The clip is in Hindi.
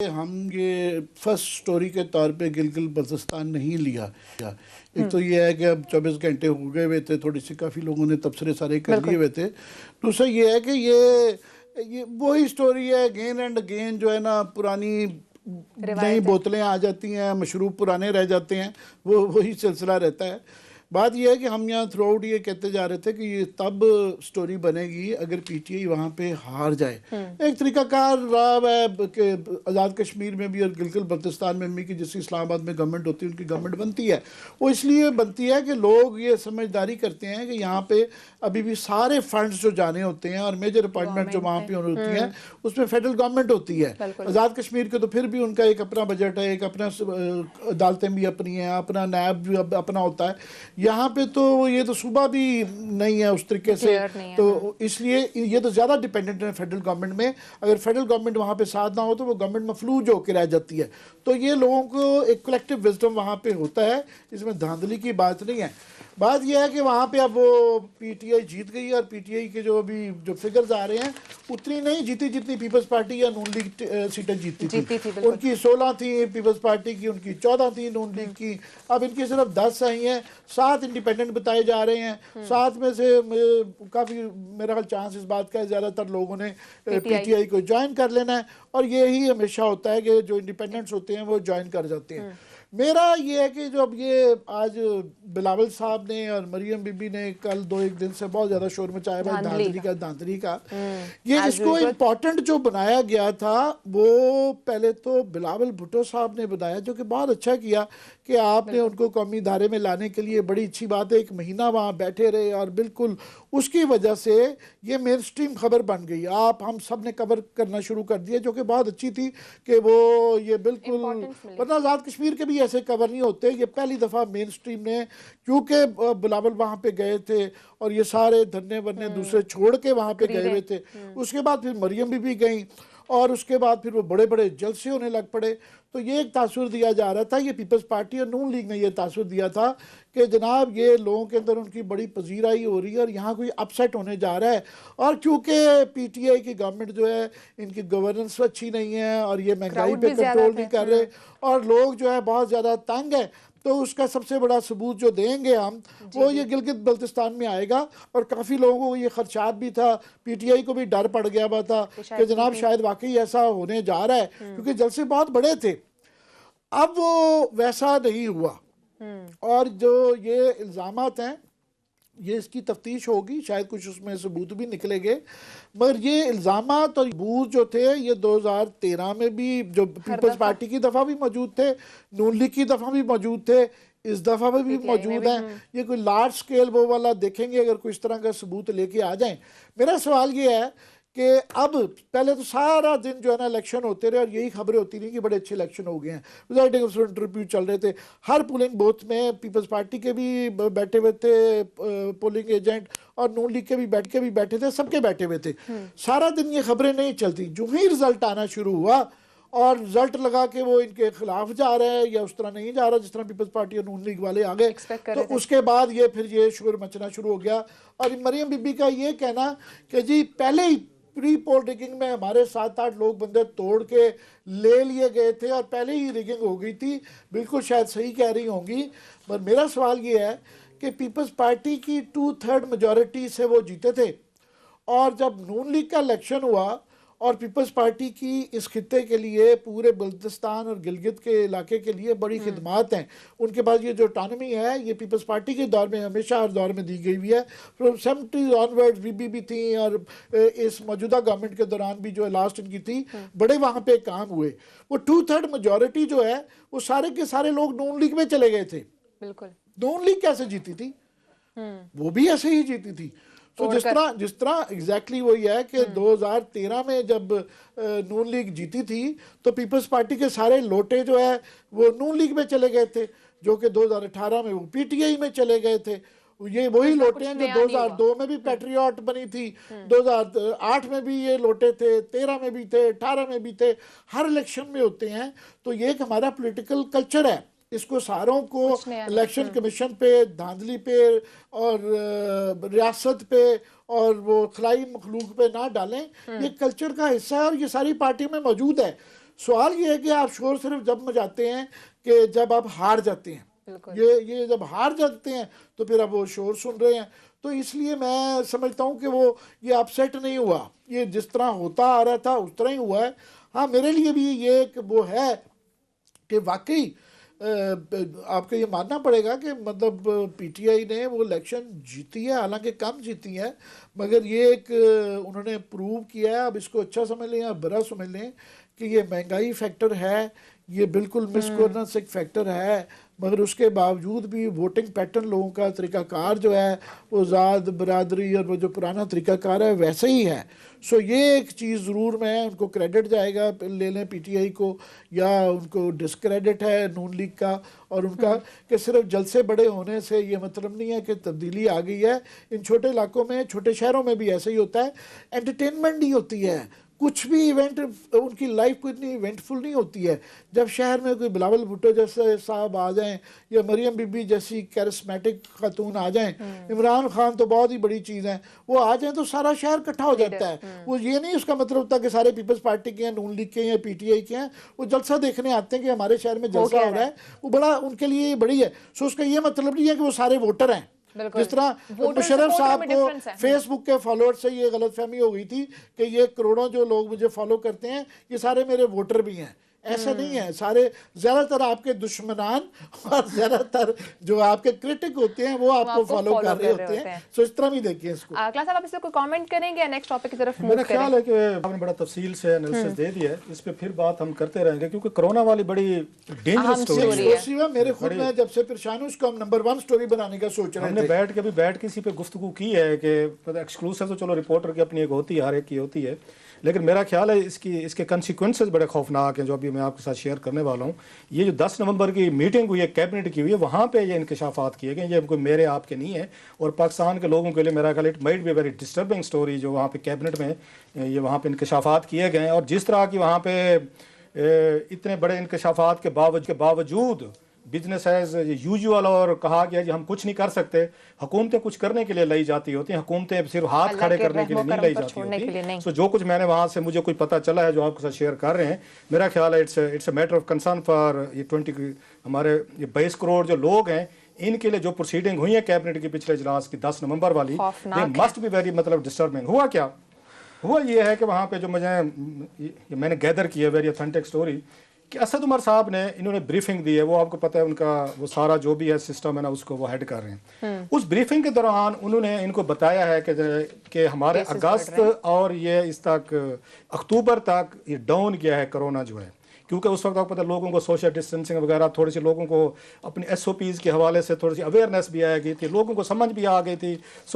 हम ये फर्स्ट स्टोरी के तौर पे गिलगित बल्तिस्तान नहीं लिया। एक तो ये है कि अब 24 घंटे हो गए हुए थे, थोड़ी सी काफ़ी लोगों ने तबसरे सारे कर लिए हुए थे। दूसरा ये है कि ये वही स्टोरी है, अगेन एंड अगेन जो है ना, पुरानी नई बोतलें आ जाती हैं, मशरूब पुराने रह जाते हैं, वो वही सिलसिला रहता है। बात यह है कि हम यहाँ थ्रू आउट ये कहते जा रहे थे कि ये तब स्टोरी बनेगी अगर पीटीआई वहाँ पे हार जाए। एक तरीकाकार रहा है कि आज़ाद कश्मीर में भी और गिलगित बल्तिस्तान में भी कि जिसकी इस्लामाबाद में गवर्नमेंट होती है उनकी गवर्नमेंट बनती है। वो इसलिए बनती है कि लोग ये समझदारी करते हैं कि यहाँ पे अभी भी सारे फंड्स जो जाने होते हैं और मेजर अपॉइंटमेंट जो वहाँ पे होती हैं उसमें फेडरल गवर्नमेंट होती है। आज़ाद कश्मीर के तो फिर भी उनका एक अपना बजट है, एक अपना अदालतें भी अपनी हैं, अपना नैब भी अपना होता है। यहाँ पे तो ये तो सूबा भी नहीं है उस तरीके से, तो इसलिए ये तो ज़्यादा डिपेंडेंट है फेडरल गवर्नमेंट में। अगर फेडरल गवर्नमेंट वहाँ पे साथ ना हो तो वो गवर्नमेंट मफलूज होकर रह जाती है। तो ये लोगों को एक कलेक्टिव विजडम वहाँ पे होता है, इसमें धांधली की बात नहीं है। बात यह है कि वहाँ पे अब वो पीटीआई जीत गई और पीटीआई के जो अभी जो फिगर्स आ रहे हैं उतनी नहीं जीती जितनी पीपल्स पार्टी या नून लीग सीटें जीती थी। उनकी 16 थी पीपल्स पार्टी की, उनकी 14 थी नून लीग की, अब इनकी सिर्फ 10 आई हैं। 7 इंडिपेंडेंट बताए जा रहे हैं। 7 में से काफ़ी मेरा ख्याल चांस इस बात का है ज़्यादातर लोगों ने पीटीआई को ज्वाइन कर लेना है, और यही हमेशा होता है कि जो इंडिपेंडेंट्स होते हैं वो ज्वाइन कर जाते हैं। मेरा ये है कि जब ये आज बिलावल साहब ने और मरियम बीबी ने कल 2-1 दिन से बहुत ज़्यादा शोर मचाया भाई धांधली का ये इसको इम्पोर्टेंट जो बनाया गया था वो पहले तो बिलावल भुट्टो साहब ने बनाया, जो कि बहुत अच्छा किया कि आपने उनको कौमी धारे में लाने के लिए बड़ी अच्छी बात है। 1 महीना वहाँ बैठे रहे और बिल्कुल उसकी वजह से ये मेन स्ट्रीम खबर बन गई। हम सब ने कवर करना शुरू कर दिया, जो कि बहुत अच्छी थी कि वो ये बिल्कुल, वरना आज़ाद कश्मीर के भी ऐसे कवर नहीं होते। ये पहली दफ़ा मेन स्ट्रीम ने, क्योंकि बिलावल वहाँ पे गए थे और ये सारे धरने वरने दूसरे छोड़ के वहाँ पे गए हुए थे। उसके बाद फिर मरियम बीबी गई और उसके बाद फिर वो बड़े बड़े जलसे होने लग पड़े। तो ये एक तासुर दिया जा रहा था, ये पीपल्स पार्टी और नून लीग ने ये तासुर दिया था कि जनाब ये लोगों के अंदर उनकी बड़ी पजीराई हो रही है और यहाँ कोई अपसेट होने जा रहा है। और क्योंकि पीटीआई की गवर्नमेंट जो है इनकी गवर्नेंस अच्छी नहीं है और ये महंगाई पे कंट्रोल नहीं कर रहे और लोग जो है बहुत ज़्यादा तंग है, तो उसका सबसे बड़ा सबूत जो देंगे हम वो ये गिलगित बल्तिस्तान में आएगा। और काफ़ी लोगों को ये खदशात भी था, पीटीआई को भी डर पड़ गया हुआ था कि जनाब शायद वाकई ऐसा होने जा रहा है, क्योंकि जलसे बहुत बड़े थे। अब वो वैसा नहीं हुआ और जो ये इल्ज़ामात हैं ये इसकी तफ्तीश होगी, शायद कुछ उसमें सबूत भी निकलेंगे, मगर ये इल्ज़ामात और सबूत जो थे ये 2013 में भी जो पीपल्स पार्टी की दफ़ा भी मौजूद थे, नून लीग की दफ़ा भी मौजूद थे, इस दफ़ा में भी मौजूद हैं। ये कोई लार्ज स्केल वो वाला देखेंगे अगर कोई इस तरह का सबूत लेके आ जाएं। मेरा सवाल ये है कि अब पहले तो सारा दिन जो है ना इलेक्शन होते रहे और यही खबरें होती रही कि बड़े अच्छे इलेक्शन हो गए हैं, रिजल्टिंग इंटरव्यू चल रहे थे, हर पोलिंग बूथ में पीपल्स पार्टी के भी बैठे हुए थे पोलिंग एजेंट और नून लीग के भी बैठे थे, सबके बैठे हुए थे। सारा दिन ये खबरें नहीं चलती। जो ही रिजल्ट आना शुरू हुआ और रिजल्ट लगा कि वो इनके खिलाफ जा रहा है या उस तरह नहीं जा रहा जिस तरह पीपल्स पार्टी और नून लीग वाले आ गए, तो उसके बाद ये फिर ये शोर मचना शुरू हो गया। और मरियम बीबी का ये कहना कि जी पहले ही प्री पोल रिगिंग में हमारे 7-8 लोग बंदे तोड़ के ले लिए गए थे और पहले ही रिगिंग हो गई थी, बिल्कुल शायद सही कह रही होंगी। पर मेरा सवाल ये है कि पीपल्स पार्टी की 2/3 मेजॉरिटी से वो जीते थे, और जब नून लीग का इलेक्शन हुआ और पीपल्स पार्टी की इस खित्ते के लिए, पूरे बल्तिस्तान और गिलगित के इलाके के लिए बड़ी खिदमात हैं, उनके पास ये जो ऑटोनॉमी है ये पीपल्स पार्टी के दौर में हमेशा हर दौर में दी गई हुई है। फ्रॉम 70s ऑनवर्ड्स बीबी भी थी और इस मौजूदा गवर्नमेंट के दौरान भी जो है लास्ट इनकी थी, बड़े वहाँ पे काम हुए। वो 2/3 मेजॉरिटी जो है वो सारे के सारे लोग नून लीग में चले गए थे। बिल्कुल नून लीग कैसे जीती थी? वो भी ऐसे ही जीती थी। तो जिस तरह एग्जैक्टली वही है कि 2013 में जब नून लीग जीती थी तो पीपल्स पार्टी के सारे लोटे जो है वो नून लीग में चले गए थे, जो कि 2018 में वो पीटीआई में चले गए थे। ये वही लोटे हैं जो 2002 में भी पैट्रियट बनी थी, 2008 में भी ये लोटे थे, 13 में भी थे, 18 में भी थे, हर इलेक्शन में होते हैं। तो ये एक हमारा पॉलिटिकल कल्चर है, इसको सारों को इलेक्शन कमीशन पे, धांधली पे और रियासत पे और वो खलाई मखलूक पे ना डालें। ये कल्चर का हिस्सा है और ये सारी पार्टियों में मौजूद है। सवाल ये है कि आप शोर सिर्फ जब मचाते हैं कि जब आप हार जाते हैं। ये जब हार जाते हैं तो फिर आप वो शोर सुन रहे हैं। तो इसलिए मैं समझता हूँ कि वो ये अपसेट नहीं हुआ, ये जिस तरह होता आ रहा था उस तरह ही हुआ है। हाँ, मेरे लिए भी ये एक वो है कि वाकई आपको ये मानना पड़ेगा कि मतलब पीटीआई ने वो इलेक्शन जीती है, हालांकि कम जीती है, मगर ये एक उन्होंने प्रूव किया है। अब इसको अच्छा समझ लें या बुरा समझ लें कि ये महंगाई फैक्टर है, ये बिल्कुल मिस गवर्नेंस एक फैक्टर है, मगर उसके बावजूद भी वोटिंग पैटर्न लोगों का तरीक़ाकार जो है वो ज़ात बरादरी और वो जो पुराना तरीक़ाकार है वैसे ही है। सो ये एक चीज़ ज़रूर मैं उनको क्रेडिट जाएगा ले लें पीटीआई को, या उनको डिस्क्रेडिट है नून लीग का और उनका कि सिर्फ जलसे बड़े होने से ये मतलब नहीं है कि तब्दीली आ गई है। इन छोटे इलाकों में, छोटे शहरों में भी ऐसे ही होता है, एंटरटेनमेंट नहीं होती है, कुछ भी इवेंट, उनकी लाइफ को इतनी इवेंटफुल नहीं होती है। जब शहर में कोई बिलावल भुट्टो जैसे साहब आ जाएं या मरियम बीबी जैसी कैरिस्मेटिक खातून आ जाएं, इमरान खान तो बहुत ही बड़ी चीज़ है, वो आ जाएं तो सारा शहर इकट्ठा हो जाता है। वो ये नहीं उसका मतलब होता कि सारे पीपल्स पार्टी के हैं, नून लीग के हैं या पीटीआई के हैं, वो जलसा देखने आते हैं कि हमारे शहर में जलसा हो रहा है, वो बड़ा उनके लिए बड़ी है। सो उसका ये मतलब नहीं है कि वो सारे वोटर हैं। जिस तरह मुशर्रफ साहब को फेसबुक के फॉलोअर्स से ये गलतफहमी हो गई थी कि ये करोड़ों जो लोग मुझे फॉलो करते हैं ये सारे मेरे वोटर भी हैं, ऐसा नहीं है। सारे ज़्यादातर आपके दुश्मनान और ज़्यादातर जो आपके क्रिटिक होते हैं वो आपको फॉलो कर रहे होते हैं। सो इस तरह भी देखिए इसको। क्लास साहब, आप इस पे कोई कमेंट करेंगे या नेक्स्ट टॉपिक की तरफ मूव मेरा ख्याल है कि आपने बड़ा तफसील से एनालिसिस दे दिया है, इस पे फिर बात हम करते रहेंगे क्योंकि कोरोना वाली बड़ी डेंजरस स्टोरी है। मेरे खुद में जब से परेशान हूँ इसको हम नंबर 1 स्टोरी बनाने का सोच रहे हैं। हमने बैठ के इसी पे गुफ्तगू की है कि एक्सक्लूसिव तो चलो रिपोर्टर की अपनी एक होती है, हर एक की होती है, लेकिन मेरा ख्याल है इसके कंसिक्वेंसेस बड़े खौफनाक हैं जो अभी मैं आपके साथ शेयर करने वाला हूँ। ये जो 10 नवंबर की मीटिंग हुई है, कैबिनेट की हुई है, वहाँ पे ये इंकशाफात किए गए, ये कोई मेरे आपके नहीं है, और पाकिस्तान के लोगों के लिए मेरा ख्याल it might be very disturbing story जो वहाँ पे कैबिनेट में ये वहाँ पे इंकशाफात किए गए हैं। और जिस तरह की वहाँ पे इतने बड़े इंकशाफात के बावजूद बिजनेस एज यूजुअल और कहा गया कि हम कुछ नहीं कर सकते। हुकूमतें कुछ करने के लिए लाई जाती होती हैं, हुकूमतें सिर्फ हाथ खड़े करने के लिए नहीं लाई जाती होती। सो जो कुछ मैंने वहाँ से मुझे कोई पता चला है जो आपके साथ शेयर कर रहे हैं, मेरा ख्याल है it's a matter of concern for ये 20 हमारे ये 22 करोड़ जो लोग हैं, इनके लिए जो प्रोसीडिंग हुई है कैबिनेट की पिछले इजलास की 10 नवंबर वाली, ये मस्ट बी वेरी मतलब डिस्टर्बिंग। हुआ क्या हुआ ये है कि वहाँ पे जो मैंने गैदर किया वेरी ऑथेंटिक स्टोरी कि असद उमर साहब ने इन्होंने ब्रीफिंग दी है, वो आपको पता है उनका वो सारा जो भी है सिस्टम है ना उसको वो हेड कर रहे हैं। उस ब्रीफिंग के दौरान उन्होंने इनको बताया है कि हमारे अगस्त और ये इस तक अक्टूबर तक ये डाउन किया है कोरोना जो है, क्योंकि उस वक्त आपको पता है लोगों को सोशल डिस्टेंसिंग वगैरह, थोड़ी सी लोगों को अपनी SOPs के हवाले से थोड़ी सी अवेयरनेस भी आ गई थी, लोगों को समझ भी आ गई थी।